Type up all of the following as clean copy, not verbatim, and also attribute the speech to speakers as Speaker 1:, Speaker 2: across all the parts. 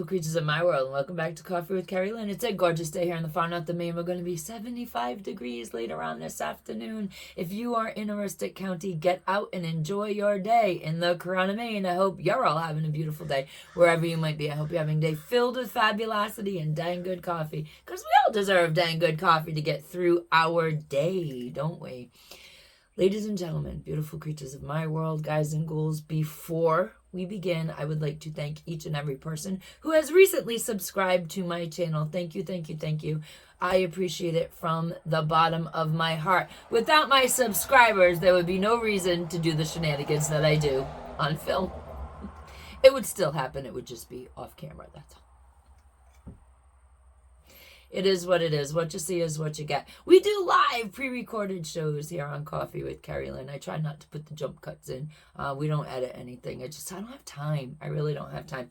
Speaker 1: creatures of my world, and welcome back to Coffee with Kerri-Lynn. It's a gorgeous day here in the far north of Maine. We're going to be 75 degrees later on this afternoon. If you are in Aroostook County, get out and enjoy your day in the Corona, Maine. I hope you're all having a beautiful day wherever you might be. I hope you're having a day filled with fabulosity and dang good coffee, because we all deserve dang good coffee to get through our day, don't we? Ladies and gentlemen, beautiful creatures of my world, guys and ghouls, before we begin, I would like to thank each and every person who has recently subscribed to my channel. Thank you, thank you, thank you. I appreciate it from the bottom of my heart. Without my subscribers, there would be no reason to do the shenanigans that I do on film. It would still happen. It would just be off camera, that's all. It is what it is. What you see is what you get. We do live pre-recorded shows here on Coffee with Kerri-Lynn. I try not to put the jump cuts in. We don't edit anything. I don't have time. I really don't have time.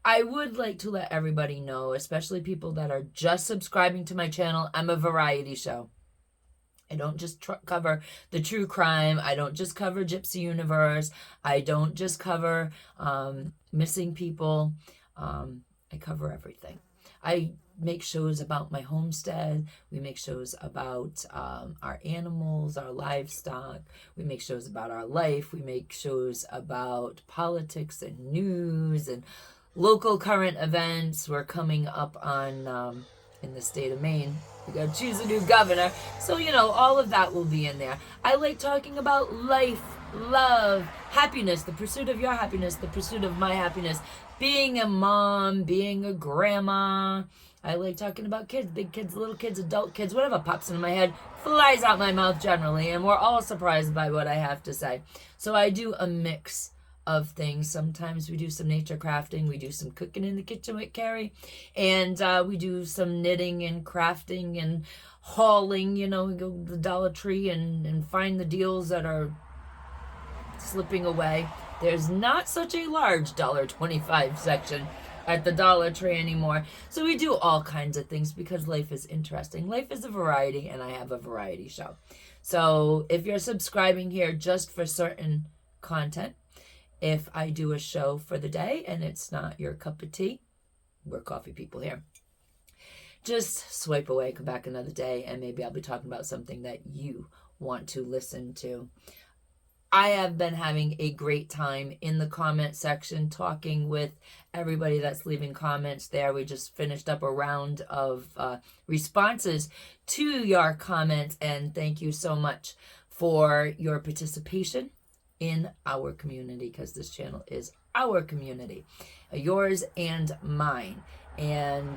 Speaker 1: I would like to let everybody know, especially people that are just subscribing to my channel, I'm a variety show. I don't just cover the true crime. I don't just cover Gypsy Universe. I don't just cover missing people. I cover everything. I make shows about my homestead. We make shows about our animals, our livestock. We make shows about our life. We make shows about politics and news and local current events. We're coming up on, in the state of Maine, we got to choose a new governor. So, all of that will be in there. I like talking about life, love, happiness, the pursuit of your happiness, the pursuit of my happiness, being a mom, being a grandma. I like talking about kids, big kids, little kids, adult kids, whatever pops into my head, flies out my mouth generally, and we're all surprised by what I have to say. So I do a mix of things. Sometimes we do some nature crafting, we do some cooking in the kitchen with Kerri, and we do some knitting and crafting and hauling, we go to the Dollar Tree and find the deals that are slipping away. There's not such a large $1.25 section at the Dollar Tree anymore. So we do all kinds of things because life is interesting. Life is a variety, and I have a variety show. So if you're subscribing here just for certain content, if I do a show for the day and it's not your cup of tea, we're coffee people here. Just swipe away, come back another day, and maybe I'll be talking about something that you want to listen to. I have been having a great time in the comment section talking with everybody that's leaving comments there. We just finished up a round of responses to your comments, and thank you so much for your participation in our community, because this channel is our community, yours and mine. And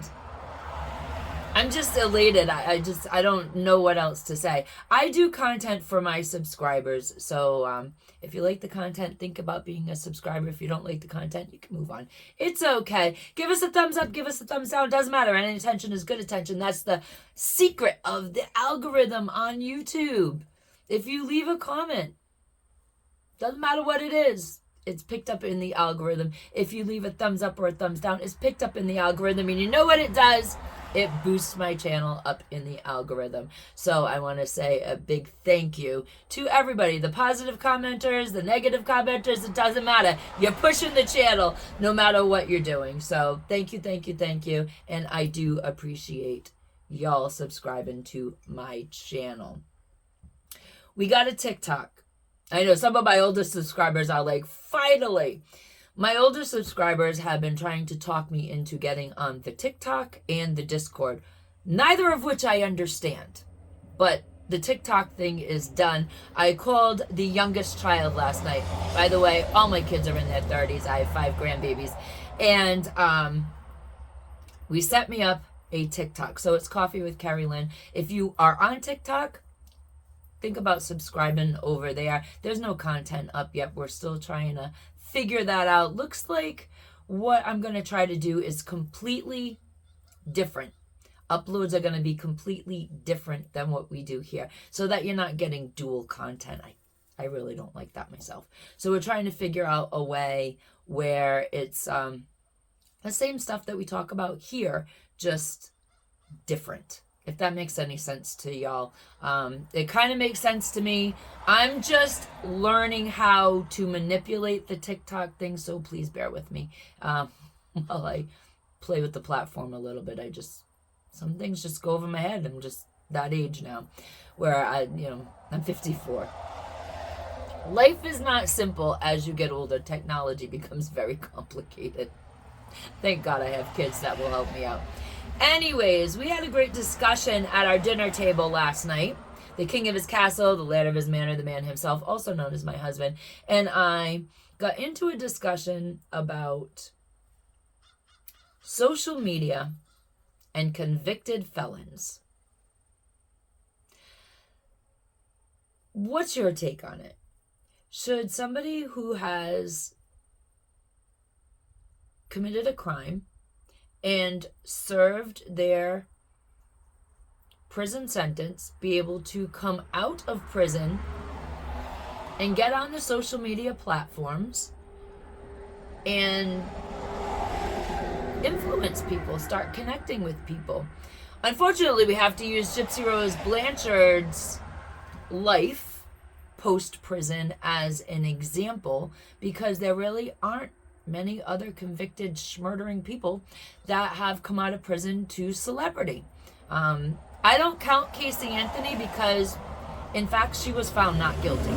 Speaker 1: I'm just elated. I don't know what else to say. I do content for my subscribers. So if you like the content, think about being a subscriber. If you don't like the content, you can move on. It's okay. Give us a thumbs up. Give us a thumbs down. It doesn't matter. Any attention is good attention. That's the secret of the algorithm on YouTube. If you leave a comment, doesn't matter what it is, it's picked up in the algorithm. If you leave a thumbs up or a thumbs down, it's picked up in the algorithm. And you know what it does? It boosts my channel up in the algorithm. So I want to say a big thank you to everybody. The positive commenters, the negative commenters, it doesn't matter. You're pushing the channel no matter what you're doing. So thank you, thank you, thank you. And I do appreciate y'all subscribing to my channel. We got a TikTok. I know some of my older subscribers are like, finally. My older subscribers have been trying to talk me into getting on the TikTok and the Discord, neither of which I understand. But the TikTok thing is done. I called the youngest child last night. By the way, all my kids are in their 30s. I have 5 grandbabies. And we set me up a TikTok. So it's Coffee with Kerri-Lynn. If you are on TikTok, think about subscribing over there. There's no content up yet. We're still trying to figure that out. Looks like what I'm going to try to do is completely different. Uploads are going to be completely different than what we do here, so that you're not getting dual content. I really don't like that myself. So we're trying to figure out a way where it's the same stuff that we talk about here, just different. If that makes any sense to y'all. It kind of makes sense to me. I'm just learning how to manipulate the TikTok thing, so please bear with me while I play with the platform a little bit. Some things just go over my head. I'm just that age now where I'm 54. Life is not simple as you get older. Technology becomes very complicated. Thank God I have kids that will help me out. Anyways, we had a great discussion at our dinner table last night. The king of his castle, the lad of his manor, the man himself, also known as my husband, and I got into a discussion about social media and convicted felons. What's your take on it? Should somebody who has committed a crime and served their prison sentence be able to come out of prison and get on the social media platforms and influence people, start connecting with people? Unfortunately, we have to use Gypsy Rose Blanchard's life post-prison as an example because there really aren't many other convicted murdering people that have come out of prison to celebrity. I don't count Casey Anthony because, in fact, she was found not guilty.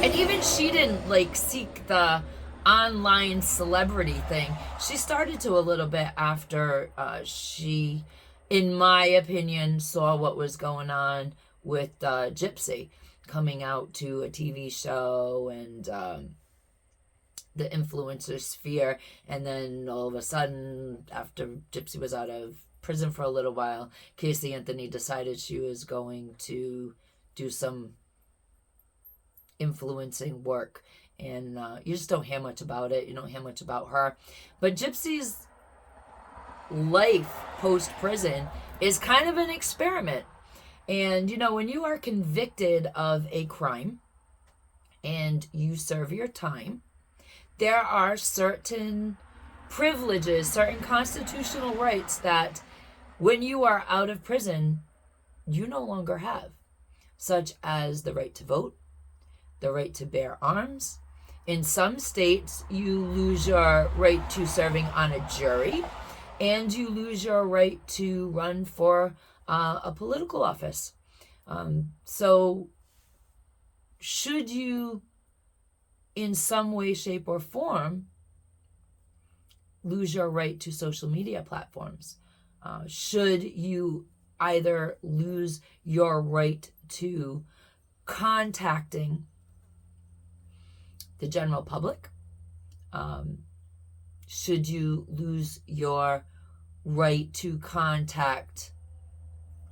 Speaker 1: And even she didn't seek the online celebrity thing. She started to a little bit after she, in my opinion, saw what was going on with Gypsy coming out to a TV show and the influencer sphere. And then all of a sudden, after Gypsy was out of prison for a little while, Casey Anthony decided she was going to do some influencing work. And you just don't hear much about it. You don't hear much about her. But Gypsy's life post-prison is kind of an experiment. And, when you are convicted of a crime and you serve your time, there are certain privileges, certain constitutional rights that when you are out of prison, you no longer have, such as the right to vote, the right to bear arms. In some states, you lose your right to serving on a jury, and you lose your right to run for a political office. So should you, in some way, shape, or form, lose your right to social media platforms? Should you either lose your right to contacting the general public? Should you lose your right to contact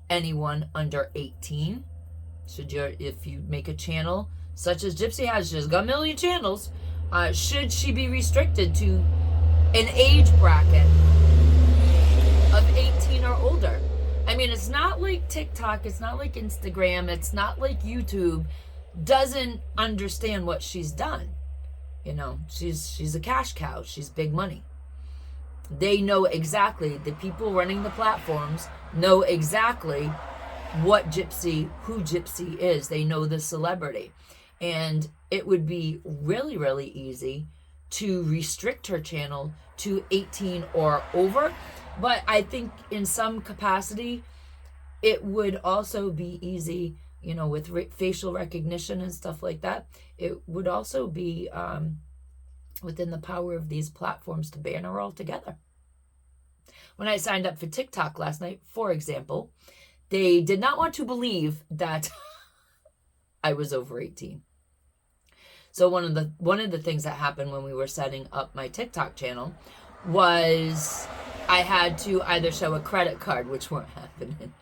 Speaker 1: anyone under 18? If you make a channel such as Gypsy has, she's got a million channels, should she be restricted to an age bracket of 18 or older? I mean, it's not like TikTok, it's not like Instagram, it's not like YouTube doesn't understand what she's done. She's a cash cow. She's big money. They know exactly, the people running the platforms know exactly who Gypsy is. They know the celebrity. And it would be really, really easy to restrict her channel to 18 or over. But I think in some capacity, it would also be easy, with facial recognition and stuff like that. It would also be within the power of these platforms to ban her altogether. When I signed up for TikTok last night, for example, they did not want to believe that I was over 18. So one of the things that happened when we were setting up my TikTok channel was I had to either show a credit card, which weren't happening.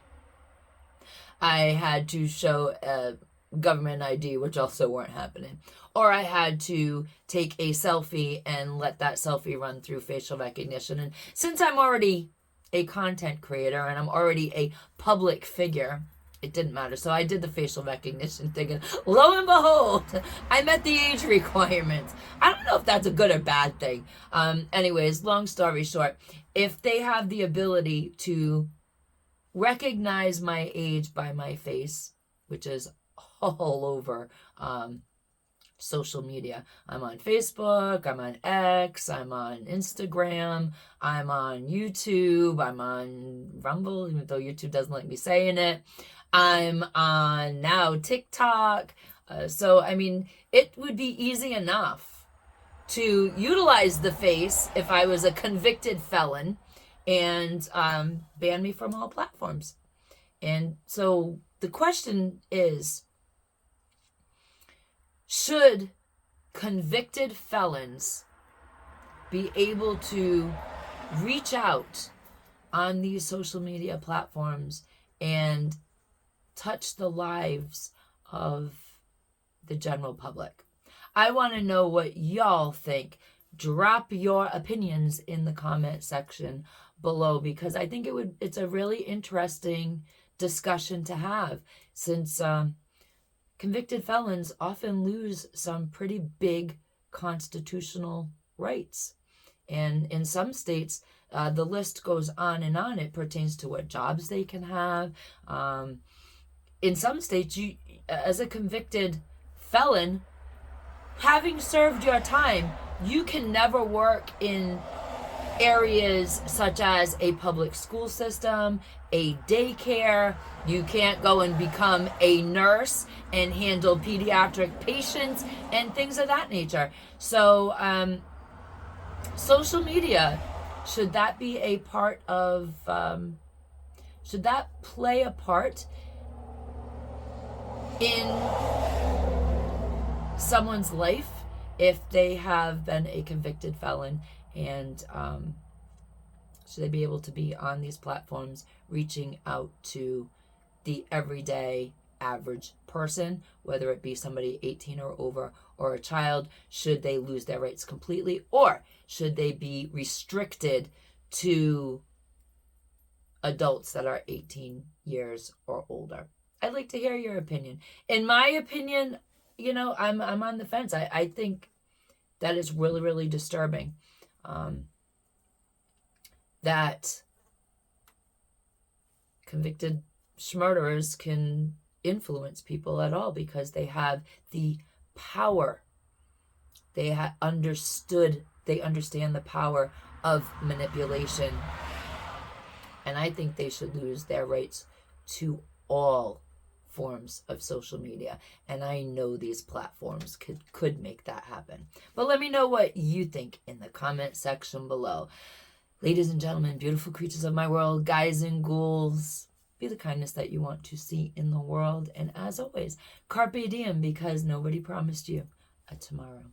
Speaker 1: I had to show a government ID, which also weren't happening. Or I had to take a selfie and let that selfie run through facial recognition. And since I'm already a content creator and I'm already a public figure, it didn't matter. So I did the facial recognition thing, and lo and behold, I met the age requirements. I don't know if that's a good or bad thing. Anyways, long story short, if they have the ability to recognize my age by my face, which is all over social media. I'm on Facebook, I'm on X, I'm on Instagram, I'm on YouTube, I'm on Rumble, even though YouTube doesn't like me saying it. I'm on now TikTok. So, I mean, it would be easy enough to utilize the face if I was a convicted felon and ban me from all platforms. And so the question is, should convicted felons be able to reach out on these social media platforms and touch the lives of the general public? I want to know what y'all think. Drop your opinions in the comment section below, because I think it's a really interesting discussion to have, since convicted felons often lose some pretty big constitutional rights. And in some states, the list goes on and on. It pertains to what jobs they can have. In some states, you, as a convicted felon, having served your time, you can never work in areas such as a public school system, a daycare. You can't go and become a nurse and handle pediatric patients and things of that nature. So social media, should that be a part of, should that play a part in someone's life if they have been a convicted felon? And should they be able to be on these platforms reaching out to the everyday average person, whether it be somebody 18 or over or a child? Should they lose their rights completely, or should they be restricted to adults that are 18 years or older? I'd like to hear your opinion. In my opinion, you know, I'm on the fence. I think that is really, really disturbing. That convicted murderers can influence people at all because they have the power. They understand the power of manipulation. And I think they should lose their rights to all forms of social media. And I know these platforms could make that happen. But let me know what you think in the comment section below. Ladies and gentlemen, beautiful creatures of my world, guys and ghouls, be the kindness that you want to see in the world. And as always, carpe diem, because nobody promised you a tomorrow.